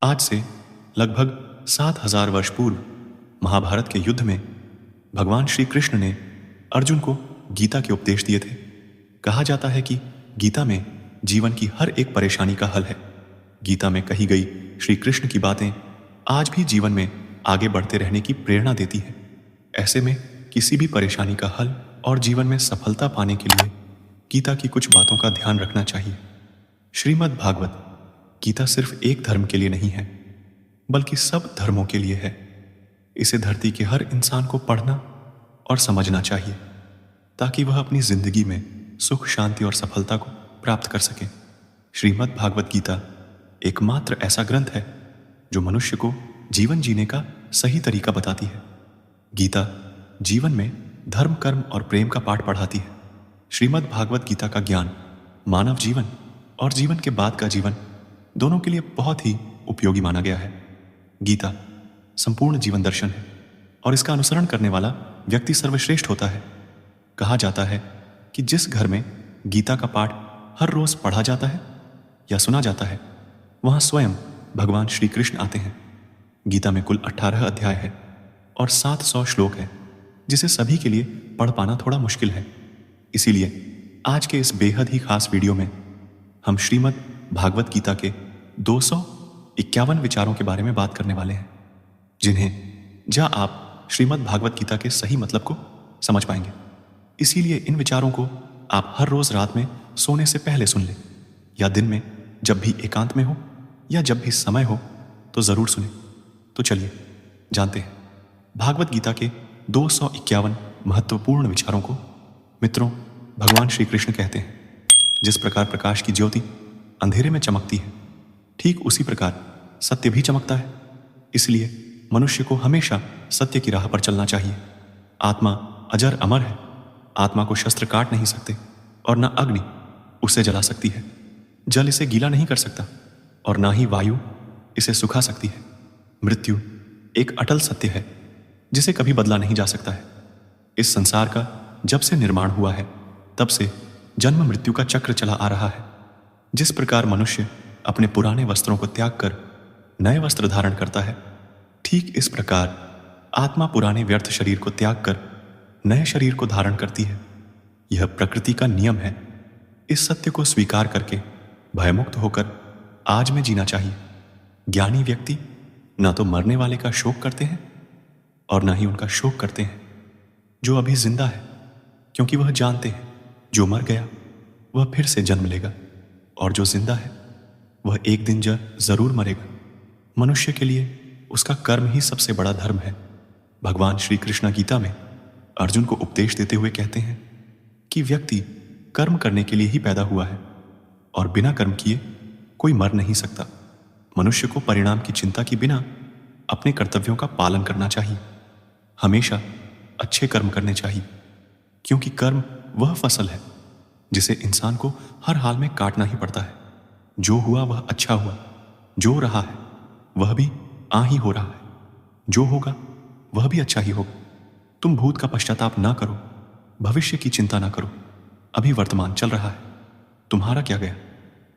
आज से लगभग 7,000 वर्ष पूर्व महाभारत के युद्ध में भगवान श्री कृष्ण ने अर्जुन को गीता के उपदेश दिए थे। कहा जाता है कि गीता में जीवन की हर एक परेशानी का हल है। गीता में कही गई श्री कृष्ण की बातें आज भी जीवन में आगे बढ़ते रहने की प्रेरणा देती है। ऐसे में किसी भी परेशानी का हल और जीवन में सफलता पाने के लिए गीता की कुछ बातों का ध्यान रखना चाहिए। श्रीमद् भागवत गीता सिर्फ एक धर्म के लिए नहीं है, बल्कि सब धर्मों के लिए है। इसे धरती के हर इंसान को पढ़ना और समझना चाहिए, ताकि वह अपनी जिंदगी में सुख, शांति और सफलता को प्राप्त कर सके। श्रीमद् भागवत गीता एकमात्र ऐसा ग्रंथ है जो मनुष्य को जीवन जीने का सही तरीका बताती है। गीता जीवन में धर्म, कर्म और प्रेम का पाठ पढ़ाती है। श्रीमद् भागवत गीता का ज्ञान मानव जीवन और जीवन के बाद का जीवन दोनों के लिए बहुत ही उपयोगी माना गया है। गीता संपूर्ण जीवन दर्शन है और इसका अनुसरण करने वाला व्यक्ति सर्वश्रेष्ठ होता है। कहा जाता है कि जिस घर में गीता का पाठ हर रोज पढ़ा जाता है या सुना जाता है, वहां स्वयं भगवान श्री कृष्ण आते हैं। गीता में कुल 18 अध्याय है और 700 श्लोक है, जिसे सभी के लिए पढ़ पाना थोड़ा मुश्किल है। इसीलिए आज के इस बेहद ही खास वीडियो में हम श्रीमद् भागवत गीता के 251 विचारों के बारे में बात करने वाले हैं, जहां आप श्रीमद् भागवत गीता के सही मतलब को समझ पाएंगे। इसीलिए इन विचारों को आप हर रोज रात में सोने से पहले सुन लें, या दिन में जब भी एकांत में हो या जब भी समय हो तो जरूर सुने। तो चलिए जानते हैं भागवत गीता के 251 महत्वपूर्ण विचारों को। मित्रों, भगवान श्री कृष्ण कहते हैं, जिस प्रकार प्रकाश की ज्योति अंधेरे में चमकती है, ठीक उसी प्रकार सत्य भी चमकता है। इसलिए मनुष्य को हमेशा सत्य की राह पर चलना चाहिए। आत्मा अजर अमर है। आत्मा को शस्त्र काट नहीं सकते और न अग्नि उसे जला सकती है। जल इसे गीला नहीं कर सकता और ना ही वायु इसे सुखा सकती है। मृत्यु एक अटल सत्य है जिसे कभी बदला नहीं जा सकता है। इस संसार का जब से निर्माण हुआ है, तब से जन्म मृत्यु का चक्र चला आ रहा है। जिस प्रकार मनुष्य अपने पुराने वस्त्रों को त्याग कर नए वस्त्र धारण करता है, ठीक इस प्रकार आत्मा पुराने व्यर्थ शरीर को त्याग कर नए शरीर को धारण करती है। यह प्रकृति का नियम है। इस सत्य को स्वीकार करके भयमुक्त होकर आज में जीना चाहिए। ज्ञानी व्यक्ति ना तो मरने वाले का शोक करते हैं और ना ही उनका शोक करते हैं जो अभी जिंदा है, क्योंकि वह जानते हैं जो मर गया वह फिर से जन्म लेगा और जो जिंदा है वह एक दिन जरूर मरेगा। मनुष्य के लिए उसका कर्म ही सबसे बड़ा धर्म है। भगवान श्री कृष्ण गीता में अर्जुन को उपदेश देते हुए कहते हैं कि व्यक्ति कर्म करने के लिए ही पैदा हुआ है और बिना कर्म किए कोई मर नहीं सकता। मनुष्य को परिणाम की चिंता के बिना अपने कर्तव्यों का पालन करना चाहिए। हमेशा अच्छे कर्म करने चाहिए, क्योंकि कर्म वह फसल है जिसे इंसान को हर हाल में काटना ही पड़ता है। जो हुआ वह अच्छा हुआ, जो रहा है वह भी आ ही हो रहा है, जो होगा वह भी अच्छा ही होगा। तुम भूत का पश्चाताप ना करो, भविष्य की चिंता ना करो। अभी वर्तमान चल रहा है। तुम्हारा क्या गया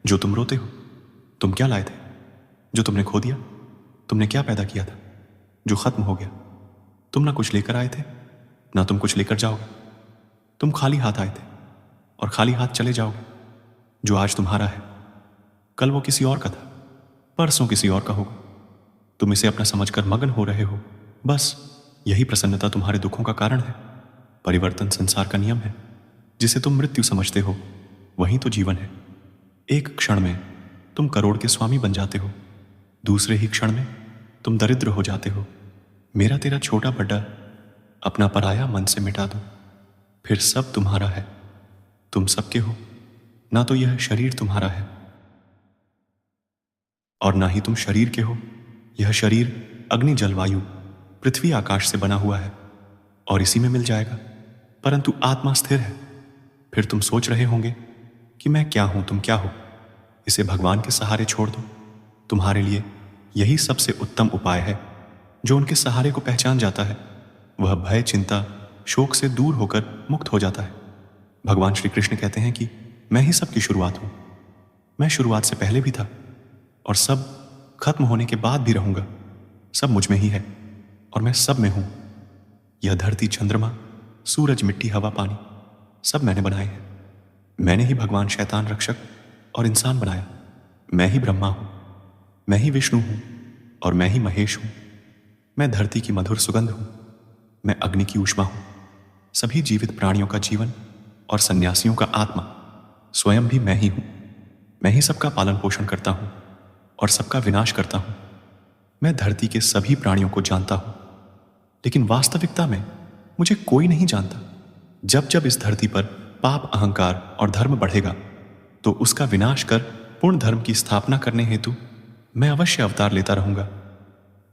जो तुम रोते हो? तुम क्या लाए थे जो तुमने खो दिया? तुमने क्या पैदा किया था जो खत्म हो गया? तुम ना कुछ लेकर आए थे, ना तुम कुछ लेकर जाओगे। तुम खाली हाथ आए थे और खाली हाथ चले जाओगे। जो आज तुम्हारा है, कल वो किसी और का था, परसों किसी और का होगा। तुम इसे अपना समझकर मगन हो रहे हो। बस यही प्रसन्नता तुम्हारे दुखों का कारण है। परिवर्तन संसार का नियम है। जिसे तुम मृत्यु समझते हो वही तो जीवन है। एक क्षण में तुम करोड़ के स्वामी बन जाते हो, दूसरे ही क्षण में तुम दरिद्र हो जाते हो। मेरा तेरा छोटा बड़ा अपना पराया मन से मिटा दो, फिर सब तुम्हारा है। तुम सबके हो, ना तो यह शरीर तुम्हारा है और ना ही तुम शरीर के हो। यह शरीर अग्नि, जल, वायु, पृथ्वी, आकाश से बना हुआ है और इसी में मिल जाएगा, परंतु आत्मा स्थिर है। फिर तुम सोच रहे होंगे कि मैं क्या हूं, तुम क्या हो। इसे भगवान के सहारे छोड़ दो। तुम्हारे लिए यही सबसे उत्तम उपाय है। जो उनके सहारे को पहचान जाता है वह भय, चिंता, शोक से दूर होकर मुक्त हो जाता है। भगवान श्री कृष्ण कहते हैं कि मैं ही सबकी शुरुआत हूं। मैं शुरुआत से पहले भी था और सब खत्म होने के बाद भी रहूंगा। सब मुझ में ही है और मैं सब में हूं। यह धरती, चंद्रमा, सूरज, मिट्टी, हवा, पानी सब मैंने बनाए हैं। मैंने ही भगवान शैतान रक्षक और इंसान बनाया। मैं ही ब्रह्मा हूं, मैं ही विष्णु हूं और मैं ही महेश हूं। मैं धरती की मधुर सुगंध हूं, मैं अग्नि की ऊष्मा हूं। सभी जीवित प्राणियों का जीवन और सन्यासियों का आत्मा स्वयं भी मैं ही हूं। मैं ही सबका पालन पोषण करता हूं और सबका विनाश करता हूं। मैं धरती के सभी प्राणियों को जानता हूं, लेकिन वास्तविकता में मुझे कोई नहीं जानता। जब जब इस धरती पर पाप, अहंकार और धर्म बढ़ेगा तो उसका विनाश कर पूर्ण धर्म की स्थापना करने हेतु मैं अवश्य अवतार लेता रहूंगा।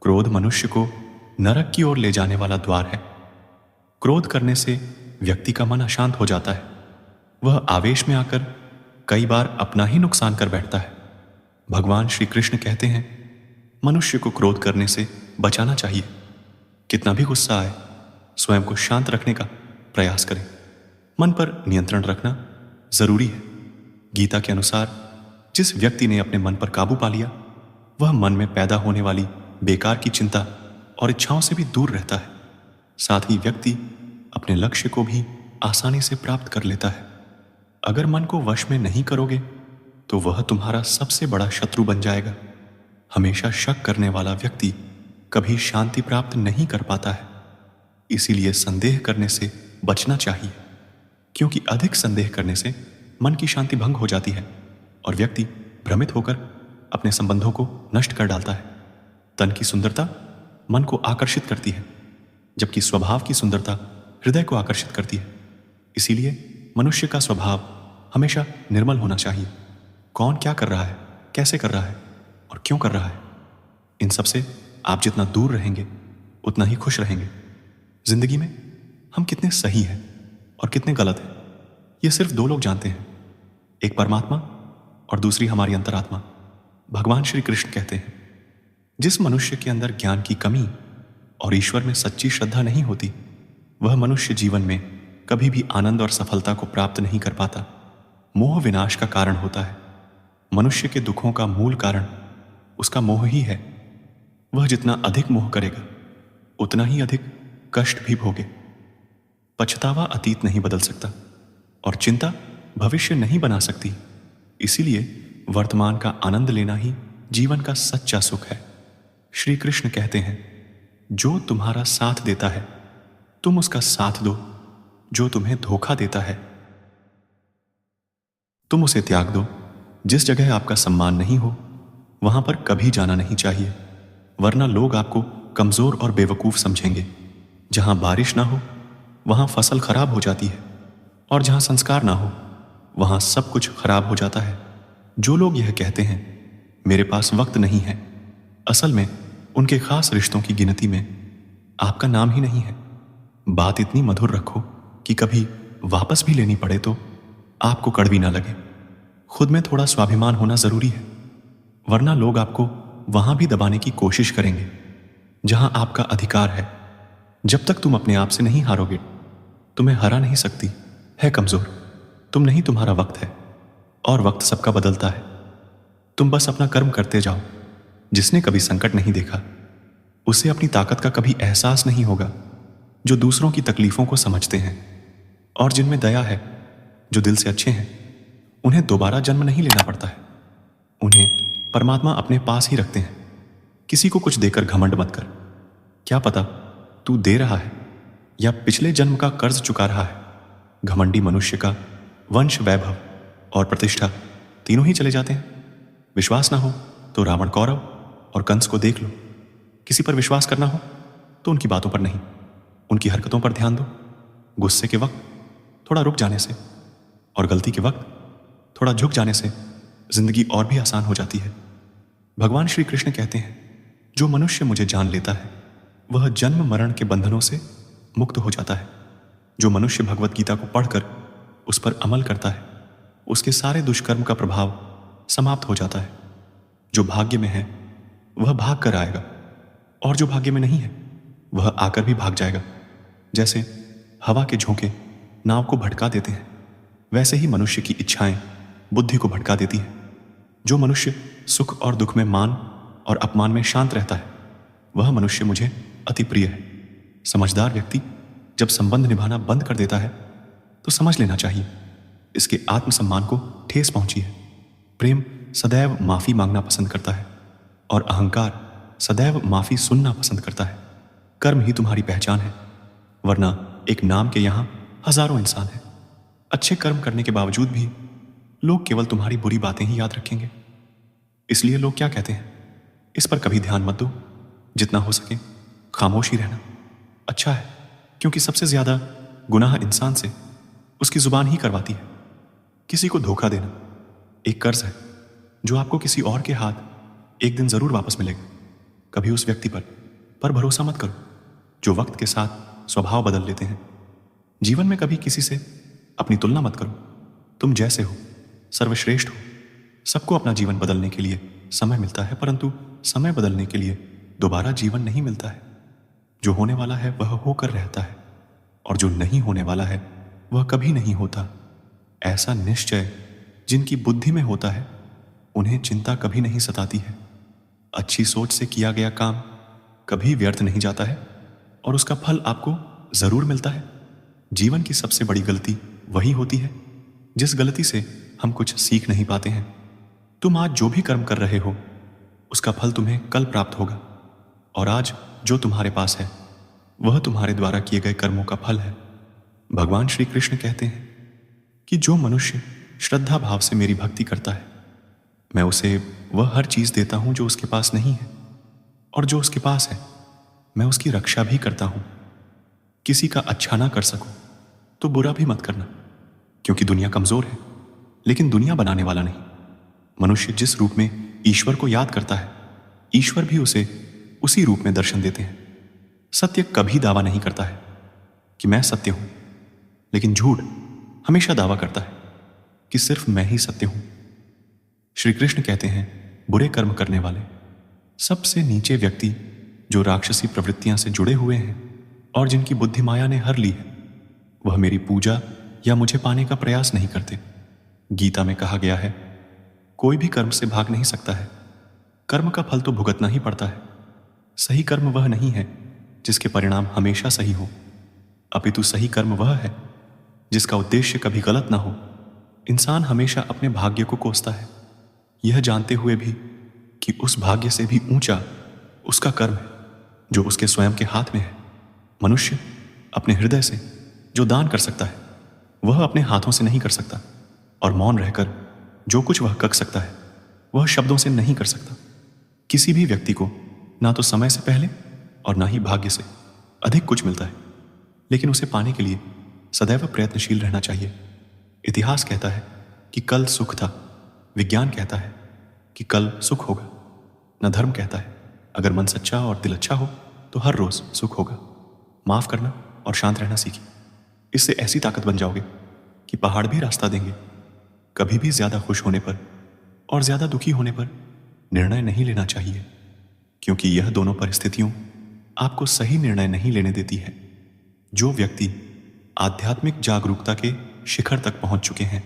क्रोध मनुष्य को नरक की ओर ले जाने वाला द्वार है। क्रोध करने से व्यक्ति का मन अशांत हो जाता है। वह आवेश में आकर कई बार अपना ही नुकसान कर बैठता है। भगवान श्री कृष्ण कहते हैं, मनुष्य को क्रोध करने से बचाना चाहिए। कितना भी गुस्सा आए, स्वयं को शांत रखने का प्रयास करें। मन पर नियंत्रण रखना जरूरी है। गीता के अनुसार जिस व्यक्ति ने अपने मन पर काबू पा लिया, वह मन में पैदा होने वाली बेकार की चिंता और इच्छाओं से भी दूर रहता है। साथ ही व्यक्ति अपने लक्ष्य को भी आसानी से प्राप्त कर लेता है। अगर मन को वश में नहीं करोगे तो वह तुम्हारा सबसे बड़ा शत्रु बन जाएगा। हमेशा शक करने वाला व्यक्ति कभी शांति प्राप्त नहीं कर पाता है। इसीलिए संदेह करने से बचना चाहिए, क्योंकि अधिक संदेह करने से मन की शांति भंग हो जाती है और व्यक्ति भ्रमित होकर अपने संबंधों को नष्ट कर डालता है। तन की सुंदरता मन को आकर्षित करती है, जबकि स्वभाव की सुंदरता हृदय को आकर्षित करती है। इसीलिए मनुष्य का स्वभाव हमेशा निर्मल होना चाहिए। कौन क्या कर रहा है, कैसे कर रहा है और क्यों कर रहा है, इन सब से आप जितना दूर रहेंगे उतना ही खुश रहेंगे। जिंदगी में हम कितने सही हैं और कितने गलत हैं, ये सिर्फ दो लोग जानते हैं, एक परमात्मा और दूसरी हमारी अंतरात्मा। भगवान श्री कृष्ण कहते हैं, जिस मनुष्य के अंदर ज्ञान की कमी और ईश्वर में सच्ची श्रद्धा नहीं होती, वह मनुष्य जीवन में कभी भी आनंद और सफलता को प्राप्त नहीं कर पाता। मोह विनाश का कारण होता है। मनुष्य के दुखों का मूल कारण उसका मोह ही है। वह जितना अधिक मोह करेगा उतना ही अधिक कष्ट भी भोगे। पछतावा अतीत नहीं बदल सकता और चिंता भविष्य नहीं बना सकती। इसीलिए वर्तमान का आनंद लेना ही जीवन का सच्चा सुख है। श्री कृष्ण कहते हैं, जो तुम्हारा साथ देता है तुम उसका साथ दो, जो तुम्हें धोखा देता है तुम उसे त्याग दो। जिस जगह आपका सम्मान नहीं हो वहां पर कभी जाना नहीं चाहिए, वरना लोग आपको कमजोर और बेवकूफ समझेंगे। जहां बारिश ना हो वहां फसल खराब हो जाती है और जहां संस्कार ना हो वहां सब कुछ खराब हो जाता है। जो लोग यह कहते हैं मेरे पास वक्त नहीं है, असल में उनके खास रिश्तों की गिनती में आपका नाम ही नहीं है। बात इतनी मधुर रखो कि कभी वापस भी लेनी पड़े तो आपको कड़वी ना लगे। खुद में थोड़ा स्वाभिमान होना जरूरी है, वरना लोग आपको वहां भी दबाने की कोशिश करेंगे जहां आपका अधिकार है। जब तक तुम अपने आप से नहीं हारोगे तुम्हें हरा नहीं सकती है कमजोर। तुम नहीं, तुम्हारा वक्त है और वक्त सबका बदलता है। तुम बस अपना कर्म करते जाओ। जिसने कभी संकट नहीं देखा उसे अपनी ताकत का कभी एहसास नहीं होगा। जो दूसरों की तकलीफों को समझते हैं और जिनमें दया है, जो दिल से अच्छे हैं, उन्हें दोबारा जन्म नहीं लेना पड़ता है। उन्हें परमात्मा अपने पास ही रखते हैं। किसी को कुछ देकर घमंड मत कर। क्या पता तू दे रहा है या पिछले जन्म का कर्ज चुका रहा है। घमंडी मनुष्य का वंश, वैभव और प्रतिष्ठा तीनों ही चले जाते हैं। विश्वास ना हो तो रावण, कौरव और कंस को देख लो। किसी पर विश्वास करना हो तो उनकी बातों पर नहीं, उनकी हरकतों पर ध्यान दो। गुस्से के वक्त थोड़ा रुक जाने से और गलती के वक्त थोड़ा झुक जाने से जिंदगी और भी आसान हो जाती है। भगवान श्री कृष्ण कहते हैं, जो मनुष्य मुझे जान लेता है वह जन्म मरण के बंधनों से मुक्त हो जाता है। जो मनुष्य भगवत गीता को पढ़कर उस पर अमल करता है उसके सारे दुष्कर्म का प्रभाव समाप्त हो जाता है। जो भाग्य में है वह भाग कर आएगा और जो भाग्य में नहीं है वह आकर भी भाग जाएगा। जैसे हवा के झोंके नाव को भटका देते हैं, वैसे ही मनुष्य की इच्छाएं बुद्धि को भटका देती है। जो मनुष्य सुख और दुख में मान और अपमान में शांत रहता है, वह मनुष्य मुझे अति प्रिय है। समझदार व्यक्ति जब संबंध निभाना बंद कर देता है तो समझ लेना चाहिए इसके आत्मसम्मान को ठेस पहुंची है। प्रेम सदैव माफी मांगना पसंद करता है और अहंकार सदैव माफी सुनना पसंद करता है। कर्म ही तुम्हारी पहचान है, वरना एक नाम के यहां हजारों इंसान हैं। अच्छे कर्म करने के बावजूद भी लोग केवल तुम्हारी बुरी बातें ही याद रखेंगे। इसलिए लोग क्या कहते हैं इस पर कभी ध्यान मत दो। जितना हो सके खामोश ही रहना अच्छा है, क्योंकि सबसे ज्यादा गुनाह इंसान से उसकी जुबान ही करवाती है। किसी को धोखा देना एक कर्ज है जो आपको किसी और के हाथ एक दिन जरूर वापस मिलेगा। कभी उस व्यक्ति पर भरोसा मत करो जो वक्त के साथ स्वभाव बदल लेते हैं। जीवन में कभी किसी से अपनी तुलना मत करो। तुम जैसे हो सर्वश्रेष्ठ हो। सबको अपना जीवन बदलने के लिए समय मिलता है, परंतु समय बदलने के लिए दोबारा जीवन नहीं मिलता है। जो होने वाला है वह होकर रहता है और जो नहीं होने वाला है वह कभी नहीं होता। ऐसा निश्चय जिनकी बुद्धि में होता है उन्हें चिंता कभी नहीं सताती है। अच्छी सोच से किया गया काम कभी व्यर्थ नहीं जाता है और उसका फल आपको जरूर मिलता है। जीवन की सबसे बड़ी गलती वही होती है जिस गलती से हम कुछ सीख नहीं पाते हैं। तुम आज जो भी कर्म कर रहे हो उसका फल तुम्हें कल प्राप्त होगा, और आज जो तुम्हारे पास है वह तुम्हारे द्वारा किए गए कर्मों का फल है। भगवान श्री कृष्ण कहते हैं कि जो मनुष्य श्रद्धा भाव से मेरी भक्ति करता है मैं उसे वह हर चीज देता हूं जो उसके पास नहीं है, और जो उसके पास है मैं उसकी रक्षा भी करता हूं। किसी का अच्छा ना कर सकूं तो बुरा भी मत करना, क्योंकि दुनिया कमजोर है लेकिन दुनिया बनाने वाला नहीं। मनुष्य जिस रूप में ईश्वर को याद करता है ईश्वर भी उसे उसी रूप में दर्शन देते हैं। सत्य कभी दावा नहीं करता है कि मैं सत्य हूं, लेकिन झूठ हमेशा दावा करता है कि सिर्फ मैं ही सत्य हूं। श्री कृष्ण कहते हैं बुरे कर्म करने वाले सबसे नीचे व्यक्ति जो राक्षसी प्रवृत्तियां से जुड़े हुए हैं और जिनकी बुद्धि माया ने हर ली है वह मेरी पूजा या मुझे पाने का प्रयास नहीं करते। गीता में कहा गया है कोई भी कर्म से भाग नहीं सकता है, कर्म का फल तो भुगतना ही पड़ता है। सही कर्म वह नहीं है जिसके परिणाम हमेशा सही हो, अपितु सही कर्म वह है जिसका उद्देश्य कभी गलत ना हो। इंसान हमेशा अपने भाग्य को कोसता है, यह जानते हुए भी कि उस भाग्य से भी ऊंचा उसका कर्म है जो उसके स्वयं के हाथ में है। मनुष्य अपने हृदय से जो दान कर सकता है वह अपने हाथों से नहीं कर सकता, और मौन रहकर जो कुछ वह कर सकता है वह शब्दों से नहीं कर सकता। किसी भी व्यक्ति को ना तो समय से पहले और ना ही भाग्य से अधिक कुछ मिलता है, लेकिन उसे पाने के लिए सदैव प्रयत्नशील रहना चाहिए। इतिहास कहता है कि कल सुख था, विज्ञान कहता है कि कल सुख होगा, न धर्म कहता है अगर मन सच्चा और दिल अच्छा हो तो हर रोज सुख होगा। माफ करना और शांत रहना सीखिए, इससे ऐसी ताकत बन जाओगे कि पहाड़ भी रास्ता देंगे। कभी भी ज्यादा खुश होने पर और ज्यादा दुखी होने पर निर्णय नहीं लेना चाहिए, क्योंकि यह दोनों परिस्थितियों आपको सही निर्णय नहीं लेने देती है। जो व्यक्ति आध्यात्मिक जागरूकता के शिखर तक पहुंच चुके हैं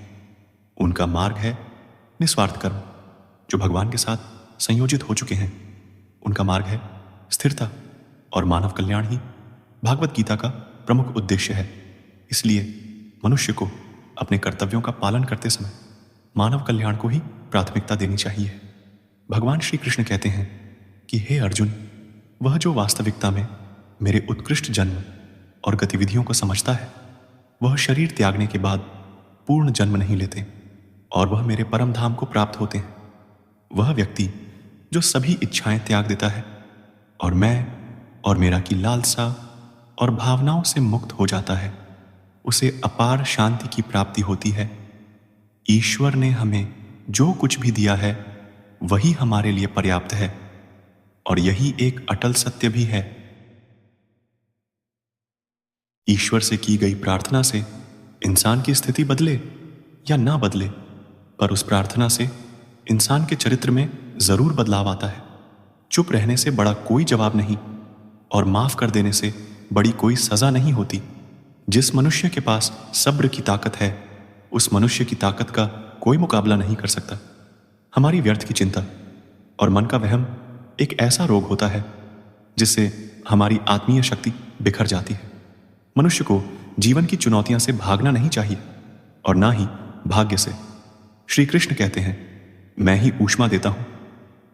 उनका मार्ग है निस्वार्थ कर्म। जो भगवान के साथ संयोजित हो चुके हैं उनका मार्ग है स्थिरता, और मानव कल्याण ही भागवत गीता का प्रमुख उद्देश्य है। इसलिए मनुष्य को अपने कर्तव्यों का पालन करते समय मानव कल्याण को ही प्राथमिकता देनी चाहिए। भगवान श्री कृष्ण कहते हैं कि हे अर्जुन, वह जो वास्तविकता में मेरे उत्कृष्ट जन्म और गतिविधियों को समझता है वह शरीर त्यागने के बाद पूर्ण जन्म नहीं लेते और वह मेरे परम धाम को प्राप्त होते हैं। वह व्यक्ति जो सभी इच्छाएं त्याग देता है और मैं और मेरा की लालसा और भावनाओं से मुक्त हो जाता है उसे अपार शांति की प्राप्ति होती है। ईश्वर ने हमें जो कुछ भी दिया है वही हमारे लिए पर्याप्त है, और यही एक अटल सत्य भी है। ईश्वर से की गई प्रार्थना से इंसान की स्थिति बदले या ना बदले, पर उस प्रार्थना से इंसान के चरित्र में जरूर बदलाव आता है। चुप रहने से बड़ा कोई जवाब नहीं, और माफ कर देने से बड़ी कोई सजा नहीं होती। जिस मनुष्य के पास सब्र की ताकत है उस मनुष्य की ताकत का कोई मुकाबला नहीं कर सकता। हमारी व्यर्थ की चिंता और मन का वहम एक ऐसा रोग होता है जिससे हमारी आत्मीय शक्ति बिखर जाती है। मनुष्य को जीवन की चुनौतियों से भागना नहीं चाहिए और ना ही भाग्य से। श्री कृष्ण कहते हैं, मैं ही ऊष्मा देता हूं,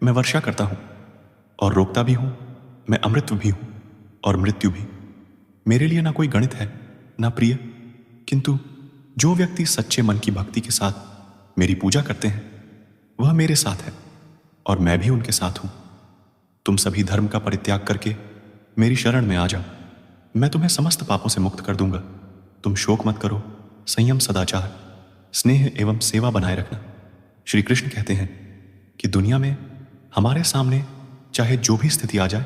मैं वर्षा करता हूं और रोकता भी हूं, मैं अमृत भी हूं और मृत्यु भी। मेरे लिए ना कोई गणित है ना प्रिय, किंतु जो व्यक्ति सच्चे मन की भक्ति के साथ मेरी पूजा करते हैं वह मेरे साथ है और मैं भी उनके साथ हूं। तुम सभी धर्म का परित्याग करके मेरी शरण में आ जाओ, मैं तुम्हें समस्त पापों से मुक्त कर दूंगा। तुम शोक मत करो, संयम, सदाचार, स्नेह एवं सेवा बनाए रखना। श्री कृष्ण कहते हैं कि दुनिया में हमारे सामने चाहे जो भी स्थिति आ जाए,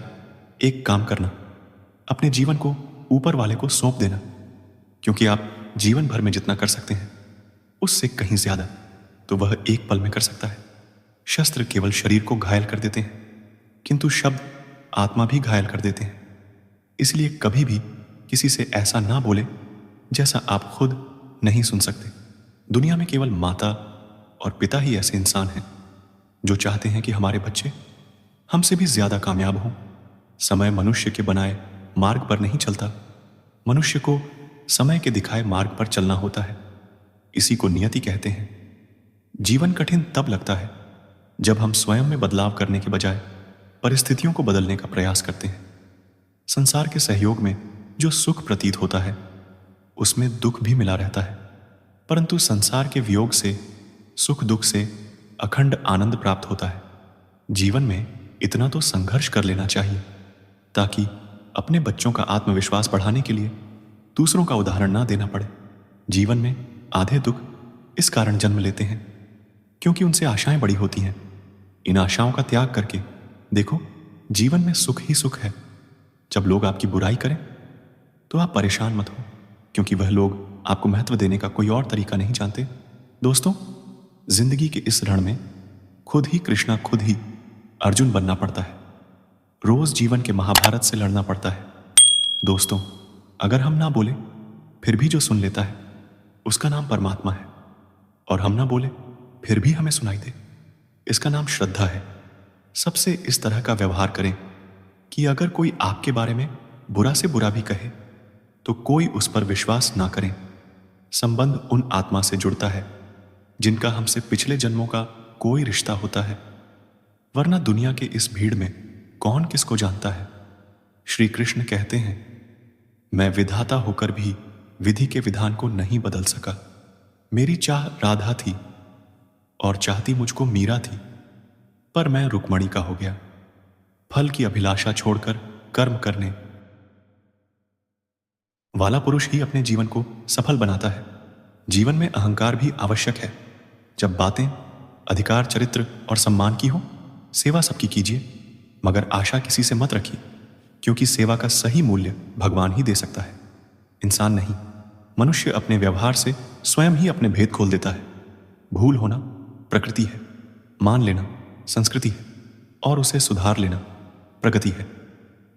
एक काम करना, अपने जीवन को ऊपर वाले को सौंप देना, क्योंकि आप जीवन भर में जितना कर सकते हैं उससे कहीं ज्यादा तो वह एक पल में कर सकता है। शस्त्र केवल शरीर को घायल कर देते हैं, किंतु शब्द आत्मा भी घायल कर देते हैं। इसलिए कभी भी किसी से ऐसा ना बोले जैसा आप खुद नहीं सुन सकते। दुनिया में केवल माता और पिता ही ऐसे इंसान हैं जो चाहते हैं कि हमारे बच्चे हमसे भी ज्यादा कामयाब हों। समय मनुष्य के बनाए मार्ग पर नहीं चलता, मनुष्य को समय के दिखाए मार्ग पर चलना होता है। इसी को नियति कहते हैं। जीवन कठिन तब लगता है जब हम स्वयं में बदलाव करने के बजाय परिस्थितियों को बदलने का प्रयास करते हैं। संसार के सहयोग में जो सुख प्रतीत होता है उसमें दुख भी मिला रहता है, परंतु संसार के वियोग से, सुख दुख से अखंड आनंद प्राप्त होता है। जीवन में इतना तो संघर्ष कर लेना चाहिए ताकि अपने बच्चों का आत्मविश्वास बढ़ाने के लिए दूसरों का उदाहरण ना देना पड़े। जीवन में आधे दुख इस कारण जन्म लेते हैं क्योंकि उनसे आशाएं बड़ी होती हैं। इन आशाओं का त्याग करके देखो, जीवन में सुख ही सुख है। जब लोग आपकी बुराई करें तो आप परेशान मत हो, क्योंकि वह लोग आपको महत्व देने का कोई और तरीका नहीं जानते। दोस्तों, जिंदगी के इस रण में खुद ही कृष्णा, खुद ही अर्जुन बनना पड़ता है। रोज जीवन के महाभारत से लड़ना पड़ता है। दोस्तों, अगर हम ना बोले फिर भी जो सुन लेता है उसका नाम परमात्मा है, और हम ना बोले फिर भी हमें सुनाई दे, इसका नाम श्रद्धा है। सबसे इस तरह का व्यवहार करें कि अगर कोई आपके बारे में बुरा से बुरा भी कहे तो कोई उस पर विश्वास ना करें। संबंध उन आत्मा से जुड़ता है जिनका हमसे पिछले जन्मों का कोई रिश्ता होता है, वरना दुनिया के इस भीड़ में कौन किसको जानता है। श्री कृष्ण कहते हैं, मैं विधाता होकर भी विधि के विधान को नहीं बदल सका। मेरी चाह राधा थी और चाहती मुझको मीरा थी, पर मैं रुक्मणी का हो गया। फल की अभिलाषा छोड़कर कर्म करने वाला पुरुष ही अपने जीवन को सफल बनाता है। जीवन में अहंकार भी आवश्यक है। जब बातें अधिकार, चरित्र और सम्मान की हो, सेवा सबकी कीजिए, मगर आशा किसी से मत रखिए, क्योंकि सेवा का सही मूल्य भगवान ही दे सकता है, इंसान नहीं। मनुष्य अपने व्यवहार से स्वयं ही अपने भेद खोल देता है। भूल होना प्रकृति है, मान लेना संस्कृति है और उसे सुधार लेना प्रगति है।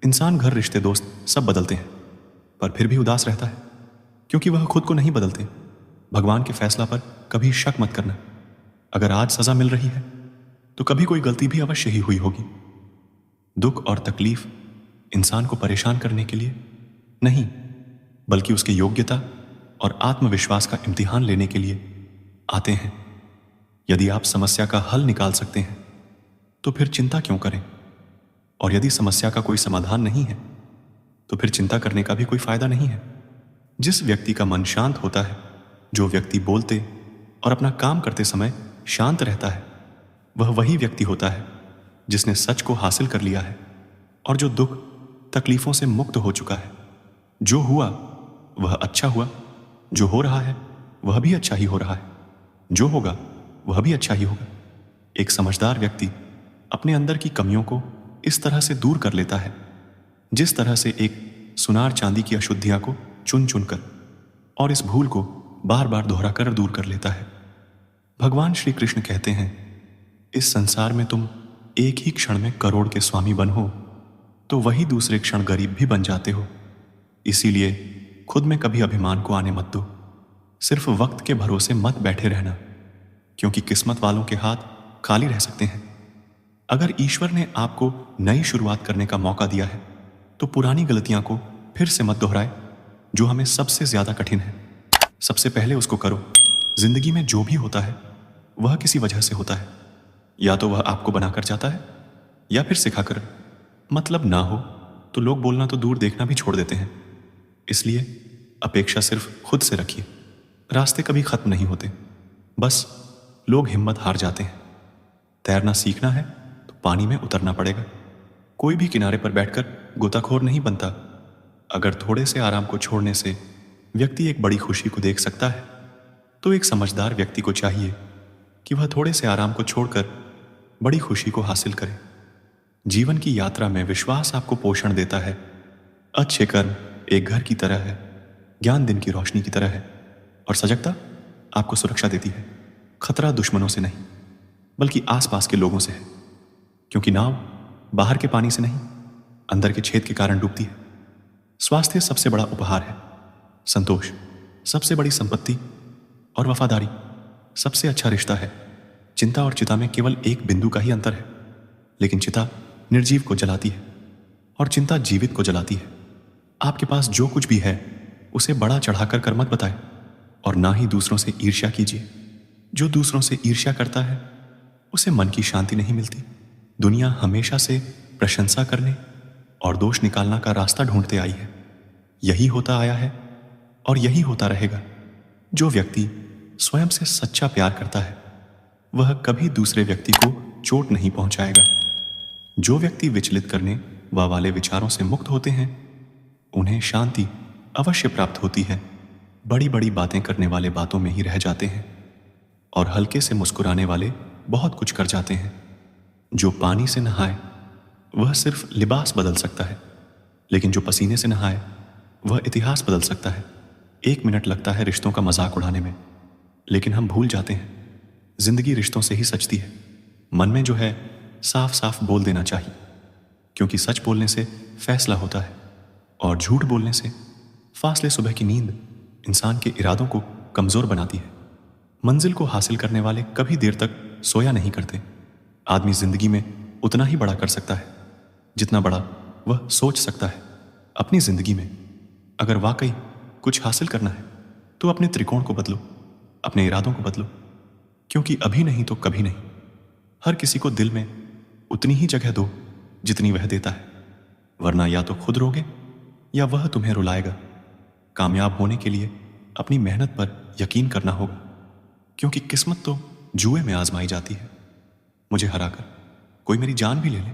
इंसान, घर, रिश्ते, दोस्त सब बदलते हैं, पर फिर भी उदास रहता है क्योंकि वह खुद को नहीं बदलते। भगवान के फैसला पर कभी शक मत करना। अगर आज सजा मिल रही है तो कभी कोई गलती भी अवश्य ही हुई होगी। दुख और तकलीफ इंसान को परेशान करने के लिए नहीं, बल्कि उसकी योग्यता और आत्मविश्वास का इम्तिहान लेने के लिए आते हैं। यदि आप समस्या का हल निकाल सकते हैं तो फिर चिंता क्यों करें, और यदि समस्या का कोई समाधान नहीं है तो फिर चिंता करने का भी कोई फायदा नहीं है। जिस व्यक्ति का मन शांत होता है, जो व्यक्ति बोलते और अपना काम करते समय शांत रहता है, वह वही व्यक्ति होता है जिसने सच को हासिल कर लिया है और जो दुख तकलीफों से मुक्त हो चुका है। जो हुआ वह अच्छा हुआ, जो हो रहा है वह भी अच्छा ही हो रहा है, जो होगा वह भी अच्छा ही होगा। एक समझदार व्यक्ति अपने अंदर की कमियों को इस तरह से दूर कर लेता है जिस तरह से एक सुनार चांदी की अशुद्धियां को चुन चुन कर, और इस भूल को बार बार दोहरा कर दूर कर लेता है। भगवान श्री कृष्ण कहते हैं, इस संसार में तुम एक ही क्षण में करोड़ के स्वामी बनो तो वही दूसरे क्षण गरीब भी बन जाते हो। इसीलिए खुद में कभी अभिमान को आने मत दो। सिर्फ वक्त के भरोसे मत बैठे रहना, क्योंकि किस्मत वालों के हाथ खाली रह सकते हैं। अगर ईश्वर ने आपको नई शुरुआत करने का मौका दिया है तो पुरानी गलतियां को फिर से मत दोहराए, जो हमें सबसे ज्यादा कठिन है। सबसे पहले उसको करो। जिंदगी में जो भी होता है वह किसी वजह से होता है। या तो वह आपको बनाकर जाता है या फिर सिखाकर। मतलब ना हो तो लोग बोलना तो दूर देखना भी छोड़ देते हैं। इसलिए अपेक्षा सिर्फ खुद से रखिए। रास्ते कभी खत्म नहीं होते, बस लोग हिम्मत हार जाते हैं। तैरना सीखना है तो पानी में उतरना पड़ेगा। कोई भी किनारे पर बैठकर गोताखोर नहीं बनता। अगर थोड़े से आराम को छोड़ने से व्यक्ति एक बड़ी खुशी को देख सकता है, तो एक समझदार व्यक्ति को चाहिए कि वह थोड़े से आराम को छोड़कर बड़ी खुशी को हासिल करे। जीवन की यात्रा में विश्वास आपको पोषण देता है। अच्छे कर्म एक घर की तरह है, ज्ञान दिन की रोशनी की तरह है, और सजगता आपको सुरक्षा देती है। खतरा दुश्मनों से नहीं, बल्कि आसपास के लोगों से है, क्योंकि नाव बाहर के पानी से नहीं, अंदर के छेद के कारण डूबती है। स्वास्थ्य सबसे बड़ा उपहार है, संतोष सबसे बड़ी संपत्ति, और वफादारी सबसे अच्छा रिश्ता है। चिंता और चिता में केवल एक बिंदु का ही अंतर है, लेकिन चिता निर्जीव को जलाती है और चिंता जीवित को जलाती है। आपके पास जो कुछ भी है उसे बड़ा चढ़ाकर कर मत बताए, और ना ही दूसरों से ईर्ष्या कीजिए। जो दूसरों से ईर्ष्या करता है उसे मन की शांति नहीं मिलती। दुनिया हमेशा से प्रशंसा करने और दोष निकालना का रास्ता ढूंढते आई है। यही होता आया है और यही होता रहेगा। जो व्यक्ति स्वयं से सच्चा प्यार करता है वह कभी दूसरे व्यक्ति को चोट नहीं पहुंचाएगा। जो व्यक्ति विचलित करने वाले विचारों से मुक्त होते हैं उन्हें शांति अवश्य प्राप्त होती है। बड़ी बड़ी बातें करने वाले बातों में ही रह जाते हैं, और हल्के से मुस्कुराने वाले बहुत कुछ कर जाते हैं। जो पानी से नहाए वह सिर्फ लिबास बदल सकता है, लेकिन जो पसीने से नहाए वह इतिहास बदल सकता है। 1 मिनट लगता है रिश्तों का मजाक उड़ाने में, लेकिन हम भूल जाते हैं जिंदगी रिश्तों से ही सचती है। मन में जो है साफ साफ बोल देना चाहिए, क्योंकि सच बोलने से फैसला होता है, और झूठ बोलने से फासले सुबह की नींद इंसान के इरादों को कमजोर बनाती है। मंजिल को हासिल करने वाले कभी देर तक सोया नहीं करते। आदमी जिंदगी में उतना ही बड़ा कर सकता है जितना बड़ा वह सोच सकता है। अपनी जिंदगी में अगर वाकई कुछ हासिल करना है तो अपने त्रिकोण को बदलो, अपने इरादों को बदलो, क्योंकि अभी नहीं तो कभी नहीं। हर किसी को दिल में उतनी ही जगह दो जितनी वह देता है, वरना या तो खुद रोगे या वह तुम्हें रुलाएगा। कामयाब होने के लिए अपनी मेहनत पर यकीन करना होगा, क्योंकि किस्मत तो जुए में आजमाई जाती है। मुझे हराकर कोई मेरी जान भी ले ले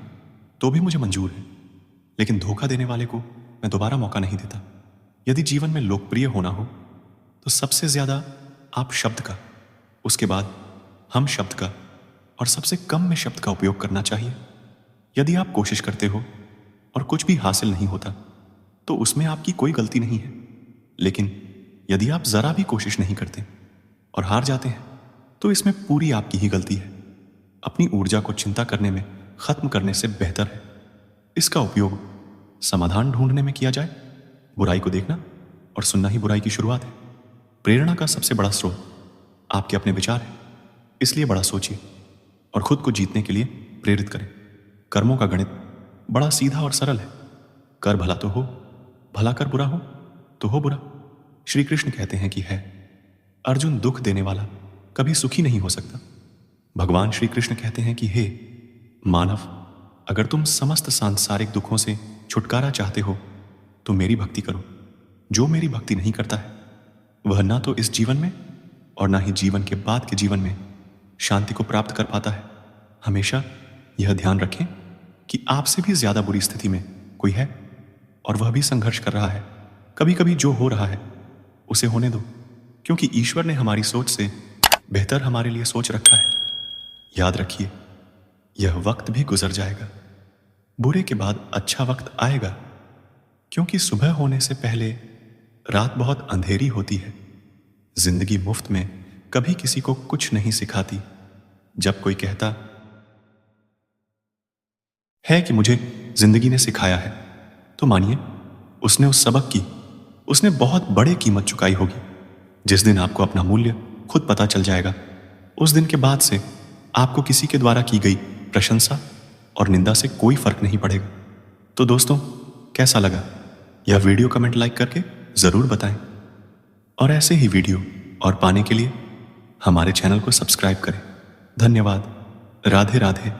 तो भी मुझे मंजूर है, लेकिन धोखा देने वाले को मैं दोबारा मौका नहीं देता। यदि जीवन में लोकप्रिय होना हो तो सबसे ज्यादा आप शब्द का, उसके बाद हम शब्द का, और सबसे कम में शब्द का उपयोग करना चाहिए। यदि आप कोशिश करते हो और कुछ भी हासिल नहीं होता तो उसमें आपकी कोई गलती नहीं है, लेकिन यदि आप जरा भी कोशिश नहीं करते और हार जाते हैं तो इसमें पूरी आपकी ही गलती है। अपनी ऊर्जा को चिंता करने में खत्म करने से बेहतर है इसका उपयोग समाधान ढूंढने में किया जाए। बुराई को देखना और सुनना ही बुराई की शुरुआत है। प्रेरणा का सबसे बड़ा स्रोत आपके अपने विचार है, इसलिए बड़ा सोचिए और खुद को जीतने के लिए प्रेरित करें। कर्मों का गणित बड़ा सीधा और सरल है। कर भला तो हो, भला कर बुरा हो तो हो बुरा। श्री कृष्ण कहते हैं कि है अर्जुन, दुख देने वाला कभी सुखी नहीं हो सकता। भगवान श्री कृष्ण कहते हैं कि हे मानव, अगर तुम समस्त सांसारिक दुखों से छुटकारा चाहते हो तो मेरी भक्ति करो। जो मेरी भक्ति नहीं करता है वह ना तो इस जीवन में और ना ही जीवन के बाद के जीवन में शांति को प्राप्त कर पाता है। हमेशा यह ध्यान रखें कि आपसे भी ज्यादा बुरी स्थिति में कोई है और वह भी संघर्ष कर रहा है। कभी कभी जो हो रहा है उसे होने दो, क्योंकि ईश्वर ने हमारी सोच से बेहतर हमारे लिए सोच रखा है। याद रखिए, यह वक्त भी गुजर जाएगा। बुरे के बाद अच्छा वक्त आएगा, क्योंकि सुबह होने से पहले रात बहुत अंधेरी होती है। जिंदगी मुफ्त में कभी किसी को कुछ नहीं सिखाती। जब कोई कहता है कि मुझे जिंदगी ने सिखाया है, तो मानिए उसने उस सबक की उसने बहुत बड़े कीमत चुकाई होगी। जिस दिन आपको अपना मूल्य खुद पता चल जाएगा, उस दिन के बाद से आपको किसी के द्वारा की गई प्रशंसा और निंदा से कोई फर्क नहीं पड़ेगा। तो दोस्तों, कैसा लगा यह वीडियो? कमेंट लाइक करके ज़रूर बताएं और ऐसे ही वीडियो और पाने के लिए हमारे चैनल को सब्सक्राइब करें। धन्यवाद। राधे राधे।